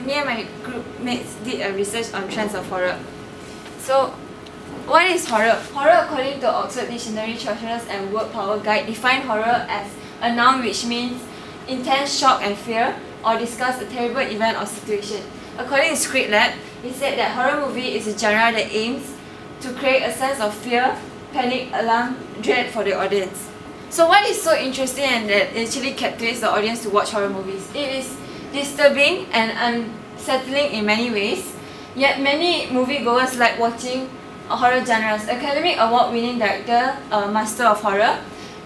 me and my group mates did a research on trends of horror. So, what is horror? Horror, according to Oxford Dictionary, Chaucer's and Word Power Guide, define horror as a noun which means intense shock and fear, or discuss a terrible event or situation. According to Script Lab, it said that horror movie is a genre that aims to create a sense of fear, panic, alarm, dread for the audience. So what is so interesting and that actually captivates the audience to watch horror movies? It is disturbing and unsettling in many ways, yet many moviegoers like watching horror genres. Academy Award-winning director, master of horror,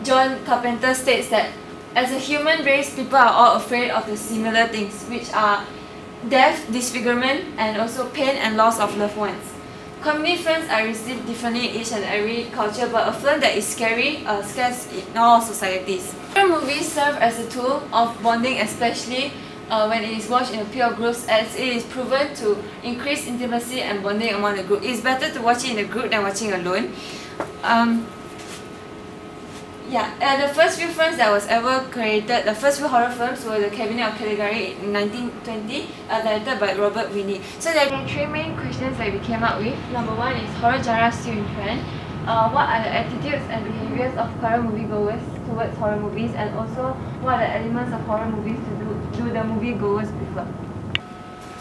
John Carpenter states that as a human race, people are all afraid of the similar things, which are death, disfigurement, and also pain and loss of loved ones. Comedy films are received differently in each and every culture, but a film that is scary scares in all societies. Horror movies serve as a tool of bonding, especially when it is watched in a pure groups, as it is proven to increase intimacy and bonding among the group. It is better to watch it in a group than watching alone. The first few films that was ever created, the first few horror films were The Cabinet of Caligari in 1920, directed by Robert Winnie. So there are three main questions that we came up with. Number one is, horror genre still in trend? What are the attitudes and behaviors of current moviegoers towards horror movies? And also, what are the elements of horror movies do the moviegoers prefer?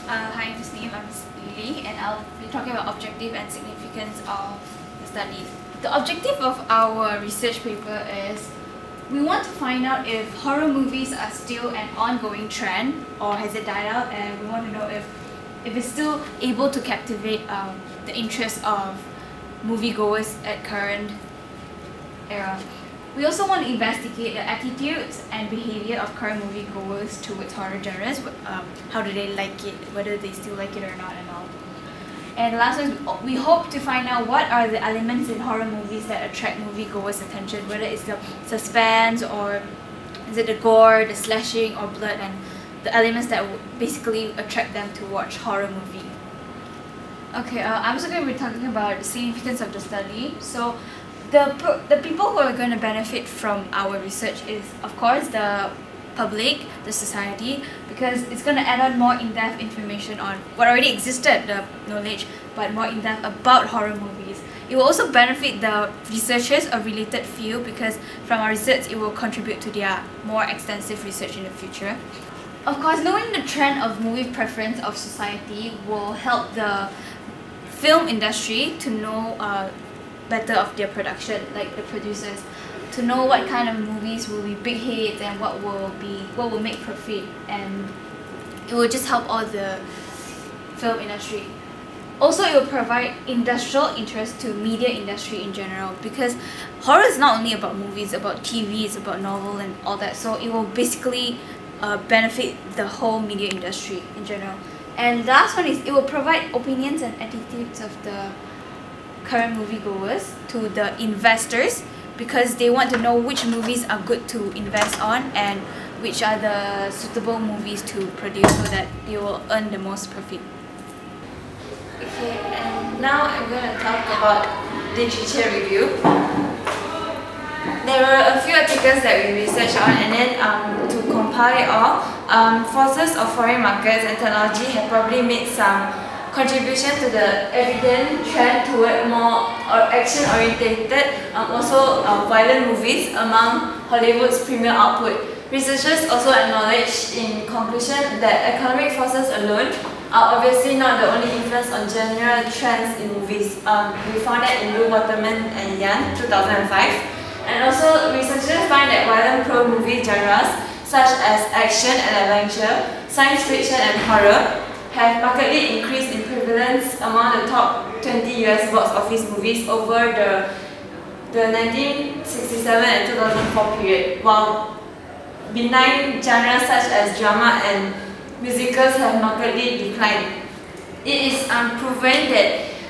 Hi, this name I'm Lily, and I'll be talking about objective and significance of the study. The objective of our research paper is we want to find out if horror movies are still an ongoing trend or has it died out, and we want to know if it's still able to captivate the interest of moviegoers at current era. We also want to investigate the attitudes and behavior of current moviegoers towards horror genres. How do they like it, whether they still like it or not, and all. And the last one is we hope to find out what are the elements in horror movies that attract moviegoers' attention, whether it's the suspense or is it the gore, the slashing or blood, and the elements that would basically attract them to watch horror movie. Okay, I'm also going to be talking about the significance of the study. So the people who are going to benefit from our research is, of course, the public, the society, because it's going to add on more in-depth information on what already existed, the knowledge, but more in-depth about horror movies. It will also benefit the researchers of related field, because from our research it will contribute to their more extensive research in the future. Of course, knowing the trend of movie preference of society will help the film industry to know better of their production, like the producers, to know what kind of movies will be big hits and what will make profit, and it will just help all the film industry. Also, it will provide industrial interest to media industry in general, because horror is not only about movies, it's about TV, it's about novel and all that, so it will basically benefit the whole media industry in general. And the last one is it will provide opinions and attitudes of the current moviegoers to the investors, because they want to know which movies are good to invest on and which are the suitable movies to produce so that they will earn the most profit. Okay, and now I'm going to talk about literature review. There were a few articles that we researched on, and then to compile it all, forces of foreign markets and technology have probably made some contribution to the evident trend toward more action-oriented, also violent movies among Hollywood's premium output. Researchers also acknowledge in conclusion that economic forces alone are obviously not the only influence on general trends in movies. We found that in Lou Waterman and Yan, 2005. And also, researchers find that violent pro-movie genres such as action and adventure, science fiction and horror have markedly increased in prevalence among the top 20 US box office movies over the 1967 and 2004 period, while benign genres such as drama and musicals have markedly declined. It is unproven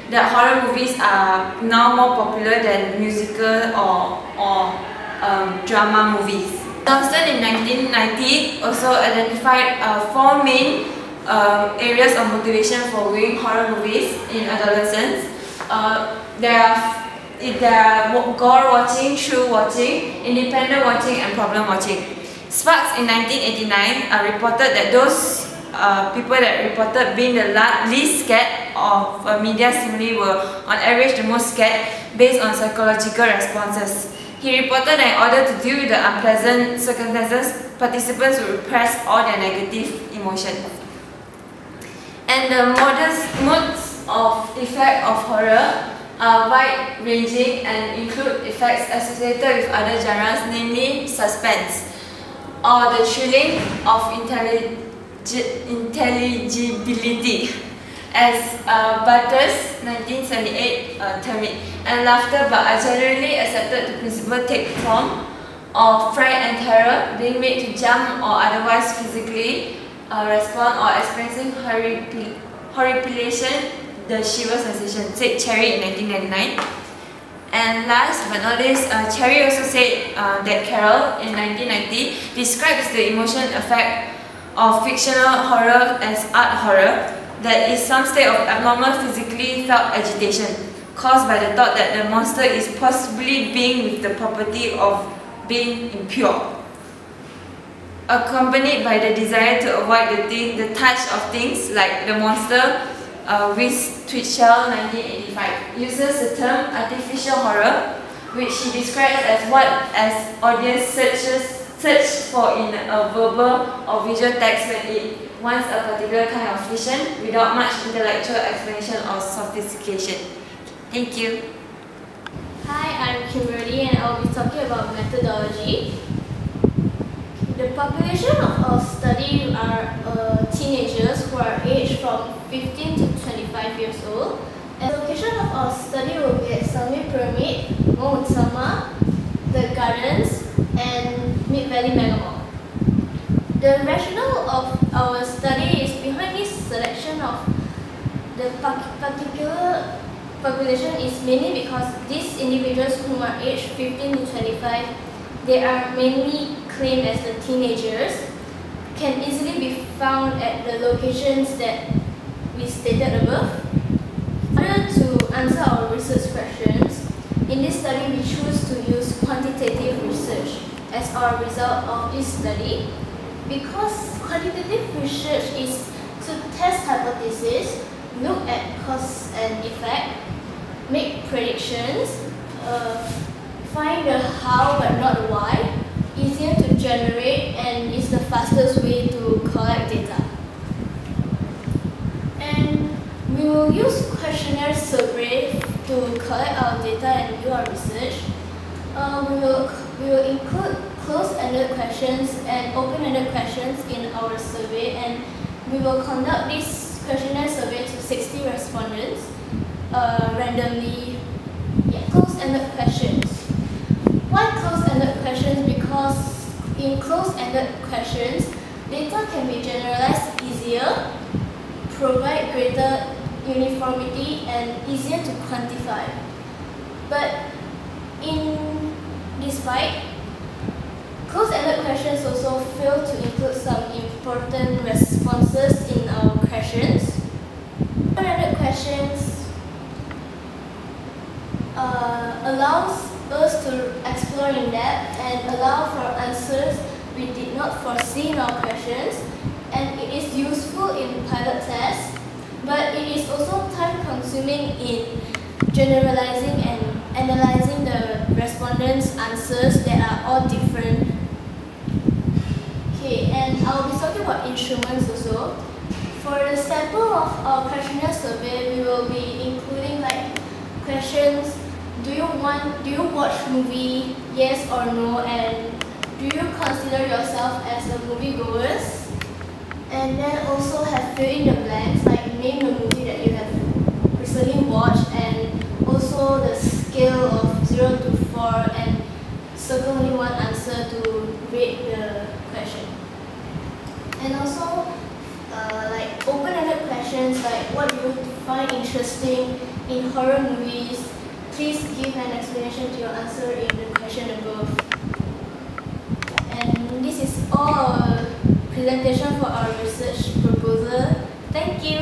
that horror movies are now more popular than musical or drama movies. Johnston in 1990 also identified four main areas of motivation for viewing horror movies in adolescents. There are gore watching, thrill watching, independent watching, and problem watching. Sparks in 1989 reported that those people that reported being the least scared of media stimuli were on average the most scared based on psychological responses. He reported that in order to deal with the unpleasant circumstances, participants would repress all their negative emotions. And the modes of effect of horror are wide-ranging and include effects associated with other genres, namely suspense, or the thrilling of intelligibility, as Butters 1978 termed it, and laughter, but are generally accepted to principal take form of fright and terror, being made to jump or otherwise physically respond, or experiencing horripilation, the shiver sensation, said Cherry in 1999. And last but not least, Cherry also said that Carol in 1990 describes the emotion effect of fictional horror as art horror, that is some state of abnormal physically felt agitation caused by the thought that the monster is possibly being with the property of being impure, accompanied by the desire to avoid the touch of things like the monster. With Twitchell 1985 uses the term artificial horror, which he describes as what as audience search for in a verbal or visual text when it wants a particular kind of vision without much intellectual explanation or sophistication. Thank you. Hi, I'm Kimberly and I'll be talking about methodology. The population of our study are teenagers who are aged from 15 to 25 years old. And the location of our study will be at Salmi Pyramid, Mount Sama, the Gardens, and Mid Valley Mega Mall. The rationale of our study is behind this selection of the particular population is mainly because these individuals who are aged 15 to 25, they are mainly claimed as the teenagers, can easily be found at the locations that we stated above. In order to answer our research questions, in this study we choose to use quantitative research as our result of this study, because quantitative research is to test hypotheses, look at cause and effect, make predictions, find the how but not the why, easier to generate, and is the fastest way to collect data. And we will use questionnaire survey to collect our data and do our research. We will include closed-ended questions and open-ended questions in our survey, and we will conduct this questionnaire survey to 60 respondents randomly. Closed-ended questions. Why closed-ended questions? Because in closed-ended questions, data can be generalized easier, provide greater uniformity, and easier to quantify. But despite, closed-ended questions also fail to include some important responses in our questions. Open-ended questions allows us to explore in depth and allow for answers we did not foresee in our questions, and it is useful in pilot tests, but it is also time-consuming in generalizing and analyzing the respondents' answers that are all different. Okay, and I'll be talking about instruments also. For the sample of our questionnaire survey, we will be including like questions. Do you watch movie? Yes or no? And do you consider yourself as a moviegoers? And then also have fill in the blanks, like name the movie that you have recently watched, and also the scale of 0 to 4, and circle only one answer to rate the question. And also like open-ended questions like what do you find interesting in horror movies? Please give an explanation to your answer in the question above. And this is all our presentation for our research proposal. Thank you.